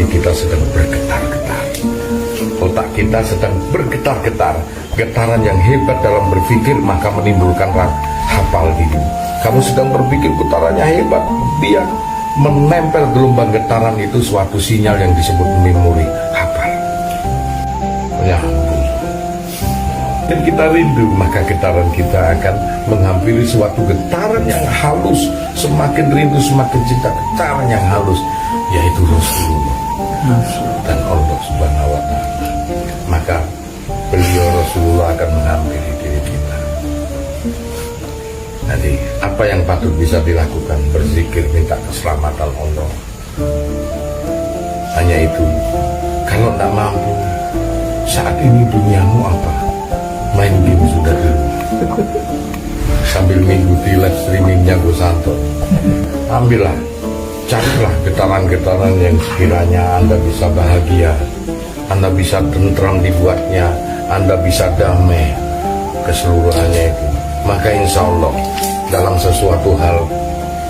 hati kita sedang bergetar-getar. Otak kita sedang bergetar-getar. Getaran yang hebat dalam berpikir maka menimbulkan hafal diri. Kamu sedang berpikir getarannya hebat, dia menempel gelombang getaran itu suatu sinyal yang disebut memori hafal. Ya ampun. Dan kita rindu, maka getaran kita akan menghampiri suatu getaran yang halus. Semakin rindu, semakin cinta getaran yang halus, yaitu Rasulullah dan Allah Subhanahu wa Ta'ala. Maka beliau Rasulullah akan menghampiri diri kita. Jadi apa yang patut bisa dilakukan? Berzikir, minta keselamatan Allah. Hanya itu. Kalau tidak mampu, saat ini duniamu apa? Main game sudah dulu. Sambil mengikuti live streamingnya Gus Anton. Ambillah, carilah getaran-getaran yang sekiranya Anda bisa bahagia, Anda bisa tentram dibuatnya, Anda bisa damai keseluruhannya itu. Maka insya Allah dalam sesuatu hal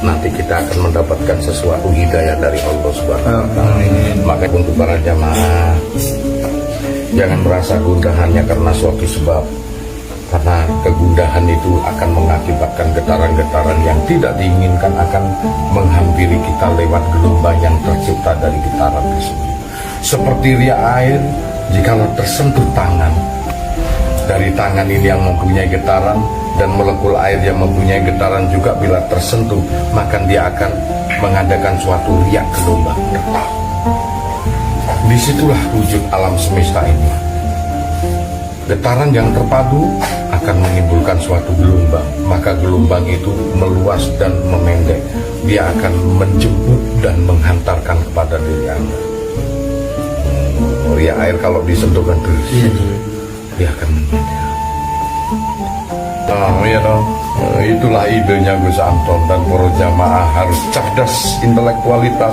nanti kita akan mendapatkan sesuatu hidayah dari Allah Subhanahu wa Ta'ala. Maka untuk para jamaah, jangan merasa gundah hanya karena suatu sebab, karena kegundahan itu akan mengakibatkan getaran-getaran yang tidak diinginkan akan menghampiri kita lewat gelombang yang tercipta dari getaran tersebut. Seperti riak air, jikalau tersentuh tangan, dari tangan ini yang mempunyai getaran, dan molekul air yang mempunyai getaran juga bila tersentuh, maka dia akan mengadakan suatu riak gelombang. Disitulah wujud alam semesta ini. Getaran yang terpadu akan menimbulkan suatu gelombang, maka gelombang itu meluas dan memendek. Dia akan menjemput dan menghantarkan kepada diri Anda. Riak air kalau disentuh kan terus, dia akan memendek. Ya dong. Itulah idenya Gus Anton dan para jamaah harus cerdas intelektualitas,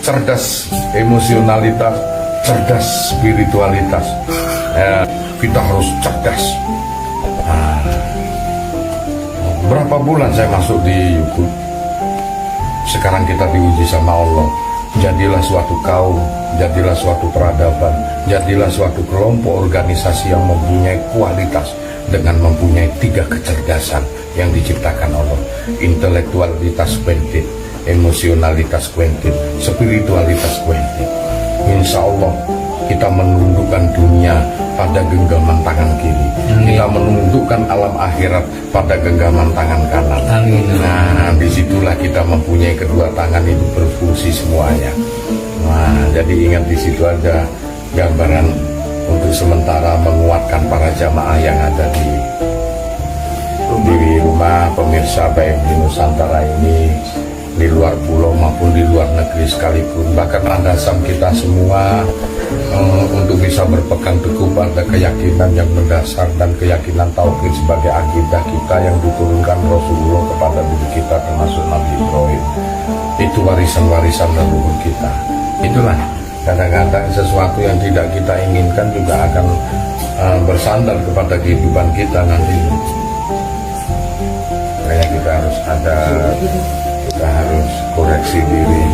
cerdas emosionalitas, cerdas spiritualitas. Kita harus cerdas. Berapa bulan saya masuk di YouTube, sekarang kita diuji sama Allah. Jadilah suatu kaum, jadilah suatu peradaban, jadilah suatu kelompok organisasi yang mempunyai kualitas dengan mempunyai 3 kecerdasan yang diciptakan Allah. Intelektualitas kuantit, emosionalitas kuantit, spiritualitas kuantit. Insya Allah kita menundukkan dunia pada genggaman tangan kiri. Kita menundukkan alam akhirat pada genggaman tangan kanan. Nah, disitulah kita mempunyai kedua tangan itu berfungsi semuanya. Nah, jadi ingat di situ ada gambaran untuk sementara menguatkan para jamaah yang ada di rumah pemirsa baik di Nusantara ini, di luar pulau maupun di luar negeri sekalipun. Bahkan landasan kita semua untuk bisa berpegang teguh pada keyakinan yang mendasar dan keyakinan tauhid sebagai akidah kita yang diturunkan Rasulullah kepada diri kita, termasuk Nabi Ibrahim. Itu warisan-warisan leluhur kita. Itulah kadang-kadang sesuatu yang tidak kita inginkan juga akan bersandar kepada kehidupan kita nanti. Makanya kita harus ada, kita harus koreksi diri,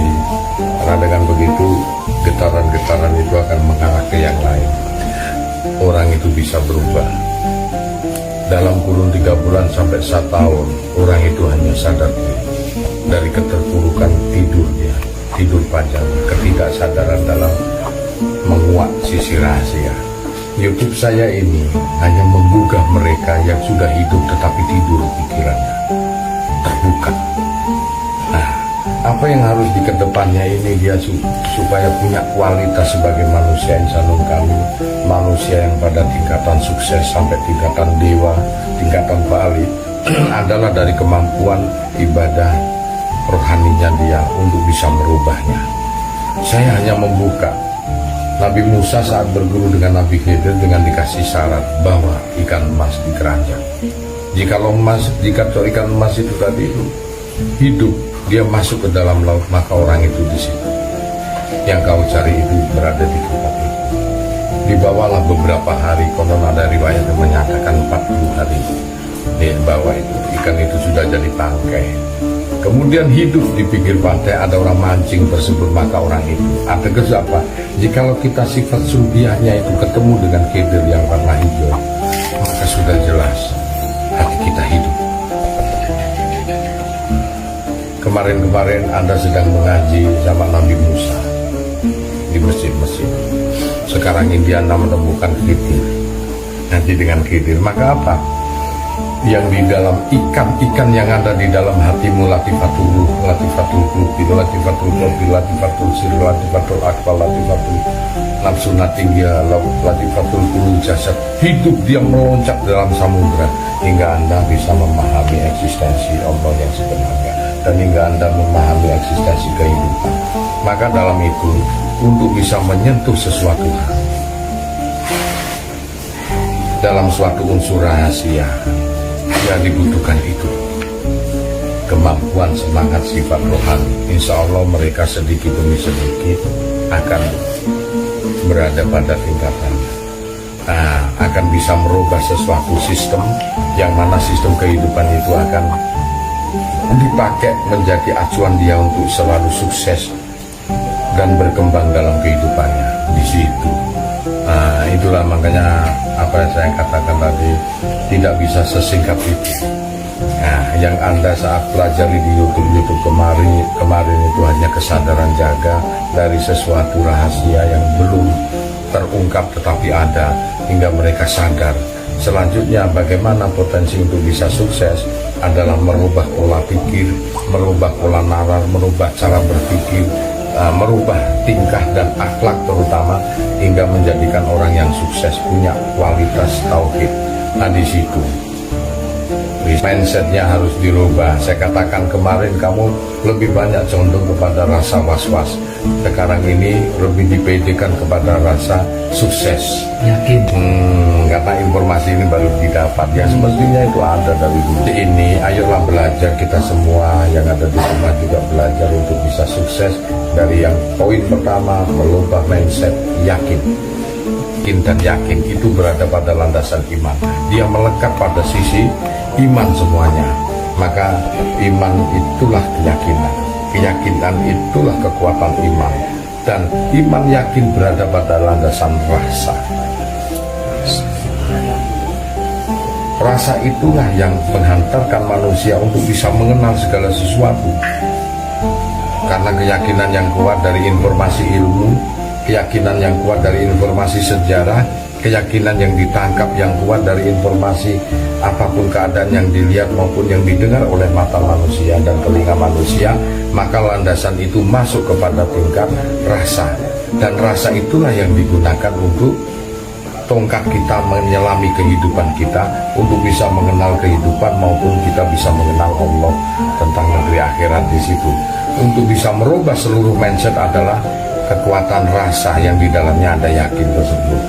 karena dengan begitu getaran-getaran itu akan mengarah ke yang lain. Orang itu bisa berubah dalam kurun 3 bulan sampai 1 tahun. Orang itu hanya sadar dari keterpurukan tidurnya, tidur panjang, ketidaksadaran dalam menguak sisi rahasia. YouTube saya ini hanya menggugah mereka yang sudah hidup tetapi tidur pikirannya, terbuka. Nah, apa yang harus di kedepannya ini dia supaya punya kualitas sebagai manusia insanun kami, manusia yang pada tingkatan sukses sampai tingkatan dewa, tingkatan balik adalah dari kemampuan ibadah rohaninya dia untuk bisa merubahnya. Saya hanya membuka Nabi Musa saat berguru dengan Nabi Khidir dengan dikasih syarat bahwa ikan emas di keranjang. Jika ikan emas itu tadi itu hidup, dia masuk ke dalam laut, maka orang itu di situ. Yang kau cari itu berada di tempat itu. Dibawalah beberapa hari, konon ada riwayat yang menyatakan 40 hari. Di bawah itu ikan itu sudah jadi bangkai. kemudian hidup di pinggir pantai, ada orang mancing tersebut, maka orang itu ada apa? Jikalau kita sifat sulbiahnya itu ketemu dengan kedir yang warna hijau, maka sudah jelas hati kita hidup. Kemarin-kemarin Anda sedang mengaji sama Nabi Musa di masjid-masjid. Sekarang ini Anda menemukan Khidir. Nanti dengan Khidir, maka apa? Yang di dalam ikan-ikan yang ada di dalam hatimu, latifatul ruh, latifatul qulub, latifatul qalbi, latifatul sir, latifatul akal, latifatul nafsu natinggia, latifatul qulub jasad, hidup dia meloncat dalam samudra hingga Anda bisa memahami eksistensi Allah yang sebenarnya, dan hingga Anda memahami eksistensi kehidupan. Maka dalam itu, untuk bisa menyentuh sesuatu hal dalam suatu unsur rahasia, yang dibutuhkan itu kemampuan, semangat, sifat rohani. Insya Allah mereka sedikit demi sedikit akan berada pada tingkatannya. Akan bisa merubah sesuatu sistem, yang mana sistem kehidupan itu akan dipakai menjadi acuan dia untuk selalu sukses dan berkembang dalam kehidupannya di situ. Itulah makanya apa yang saya katakan tadi, tidak bisa sesingkat itu. Yang Anda saat pelajari di YouTube kemarin itu hanya kesadaran jaga dari sesuatu rahasia yang belum terungkap tetapi ada, hingga mereka sadar. Selanjutnya bagaimana potensi untuk bisa sukses adalah merubah pola pikir, merubah pola nalar, merubah cara berpikir, merubah tingkah dan akhlak terutama, hingga menjadikan orang yang sukses punya kualitas tauhid. Di situ mindsetnya harus dirubah. Saya katakan kemarin kamu lebih banyak condong kepada rasa was-was, sekarang ini lebih dipedekan kepada rasa sukses, yakin. Karena informasi ini baru didapat, ya semestinya itu ada dari dulu. Ini ayolah belajar, kita semua yang ada di rumah juga belajar untuk bisa sukses. Dari yang poin pertama, merubah mindset, yakin dan yakin itu berada pada landasan iman. Dia melekat pada sisi iman semuanya. Maka iman itulah keyakinan, keyakinan itulah kekuatan iman, dan iman yakin berada pada landasan rasa. Rasa itulah yang menghantarkan manusia untuk bisa mengenal segala sesuatu. Karena keyakinan yang kuat dari informasi ilmu, keyakinan yang kuat dari informasi sejarah, keyakinan yang ditangkap yang kuat dari informasi apapun keadaan yang dilihat maupun yang didengar oleh mata manusia dan telinga manusia, maka landasan itu masuk kepada tingkat rasa. Dan rasa itulah yang digunakan untuk tongkat kita menyelami kehidupan kita, untuk bisa mengenal kehidupan maupun kita bisa mengenal Allah tentang negeri akhirat di situ. Untuk bisa merubah seluruh mindset adalah kekuatan rasa yang di dalamnya ada yakin tersebut.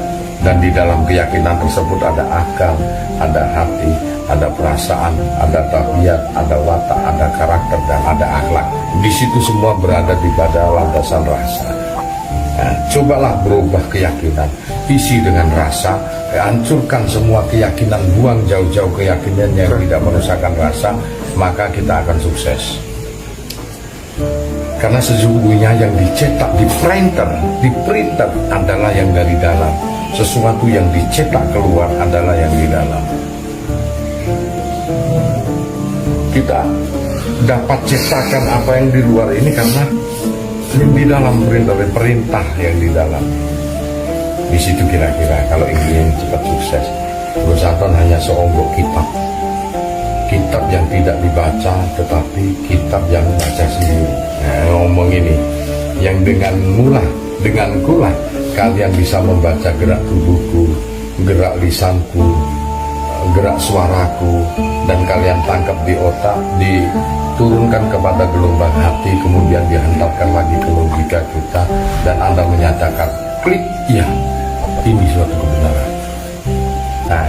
Dan di dalam keyakinan tersebut ada akal, ada hati, ada perasaan, ada tabiat, ada watak, ada karakter, dan ada akhlak. Di situ semua berada di pada landasan rasa. Cobalah berubah keyakinan, isi dengan rasa, hancurkan semua keyakinan, buang jauh-jauh keyakinan yang tidak merusakkan rasa, maka kita akan sukses. Karena sesungguhnya yang dicetak, di printer adalah yang dari dalam. Sesuatu yang dicetak keluar adalah yang di dalam. Kita dapat cetakan apa yang di luar ini karena yang di dalam perintah yang di dalam. Di situ kira-kira kalau ingin cepat sukses. Terus hanya seonggok kitab yang tidak dibaca, tetapi kitab yang membaca sendiri. Ngomong ini, yang dengankulah kalian bisa membaca gerak tubuhku, gerak lisanku, gerak suaraku, dan kalian tangkap di otak, diturunkan kepada gelombang hati, kemudian dihantarkan lagi ke logika kita, dan Anda menyatakan, klik, ya, ini suatu kebenaran.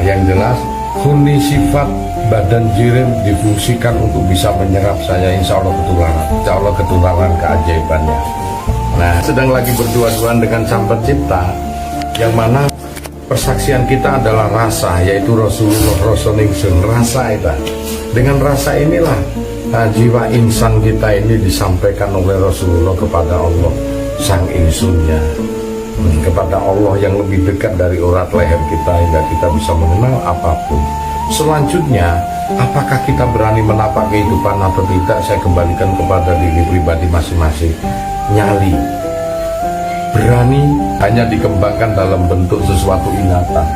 Yang jelas, huni sifat badan jirim difungsikan untuk bisa menyerap saya, insya Allah ketularan keajaibannya. Sedang lagi berdua-duaan dengan Sang Pencipta, yang mana persaksian kita adalah rasa, yaitu Rasulullah Rasulingsun, rasa itu. Dengan rasa inilah jiwa insan kita ini disampaikan oleh Rasulullah kepada Allah sang insunnya, kepada Allah yang lebih dekat dari urat leher kita hingga kita bisa mengenal apapun. Selanjutnya, apakah kita berani menapak kehidupan atau tidak, saya kembalikan kepada diri pribadi masing-masing. Nyali, berani hanya dikembangkan dalam bentuk sesuatu ingatan.